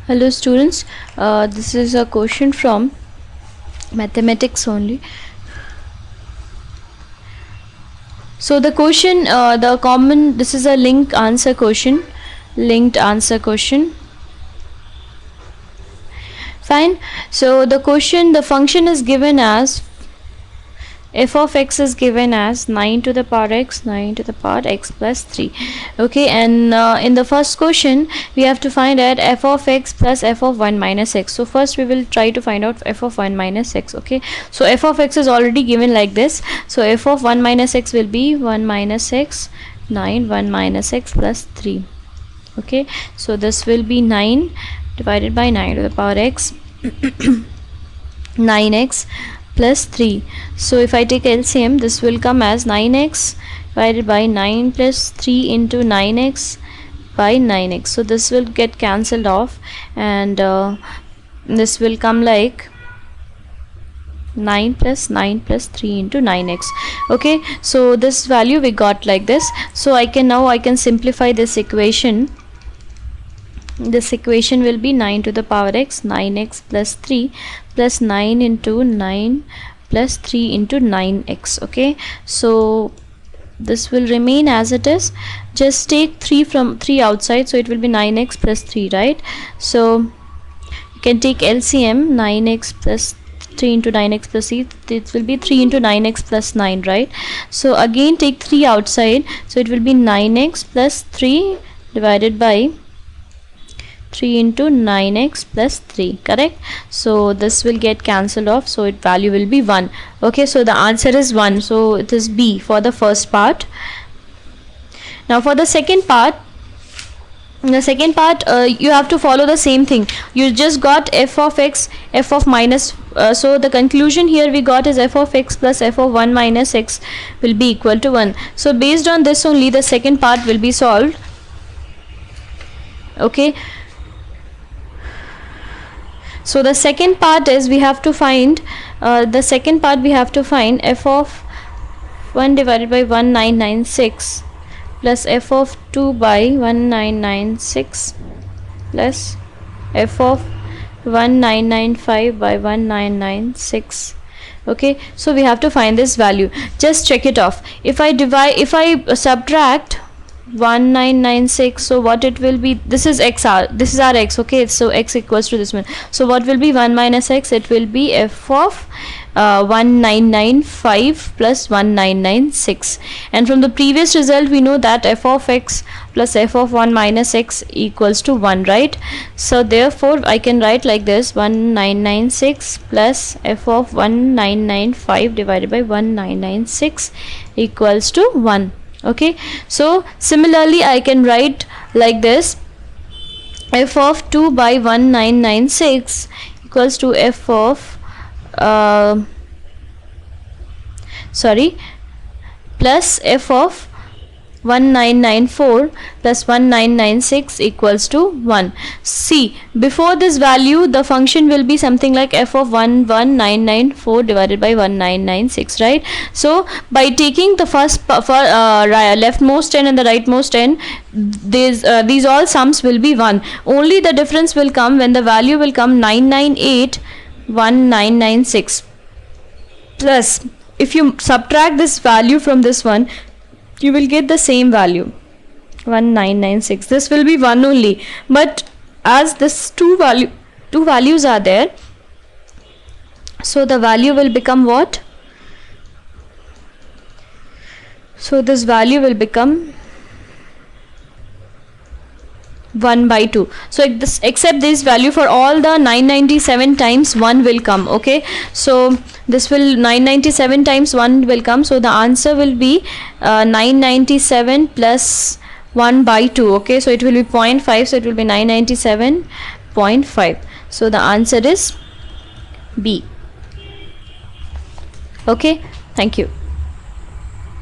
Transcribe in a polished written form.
Hello students, this is a question from mathematics only. So the question, this is a linked answer question. Fine. So the function is given as f of x is given as 9 to the power x plus 3. Okay, and in the first question we have to find out f of x plus f of 1 minus x. So first we will try to find out f of 1 minus x. Okay, so f of x is already given like this. So f of 1 minus x will be 1 minus x 9 1 minus x plus 3. Okay, so this will be 9 divided by 9 to the power x 9x plus 3. So if I take LCM, this will come as 9x divided by 9 plus 3 into 9x by 9x. So this will get cancelled off, and this will come like 9 plus 3 into 9x. Okay, so this value we got like this. So I can simplify this equation. This equation will be 9 to the power x 9x plus 3 plus 9 into 9 plus 3 into 9x. Okay, so this will remain as it is. Just take 3 outside, so it will be 9x plus 3, right? So you can take LCM. 9x plus 3 into 9x plus 3, it will be 3 into 9x plus 9, right? So again take 3 outside, so it will be 9x plus 3 divided by 3 into 9x plus 3, correct? So this will get cancelled off, so its value will be 1. Okay, so the answer is 1. So it is B for the first part. Now for the second part, you have to follow the same thing. You just got f of x, f of minus, so the conclusion here we got is f of x plus f of 1 minus x will be equal to 1. So based on this only the second part will be solved. Okay, so the second part is we have to find f of 1 divided by 1996 plus f of 2 by 1996 plus f of 1995 by 1996. Okay, so we have to find this value. Just check it off. If I subtract 1996, so what it will be, this is our x. Okay, so x equals to this one. So what will be 1 minus x? It will be f of 1995 plus 1996. And from the previous result we know that f of x plus f of 1 minus x equals to 1, right? So therefore I can write like this: 1996 plus f of 1995 divided by 1996 equals to 1. Okay, so similarly I can write like this: f of 2 by 1996 equals to f of plus f of 1994 plus 1996 equals to 1. See, before this value the function will be something like f of 11994 divided by 1996, right? So by taking the first leftmost end and the rightmost end, these all sums will be 1. Only the difference will come when the value will come 9981996 plus, if you subtract this value from this one, you will get the same value, 1996. This will be 1 only, but as this two values are there, so the value will become what? So this value will become 1 by 2. So except this value, for all the 997 times 1 will come. Okay, so this will 997 times 1 will come, so the answer will be 997 plus 1 by 2. Okay, so it will be 0.5, so it will be 997.5. so the answer is B. Okay, thank you.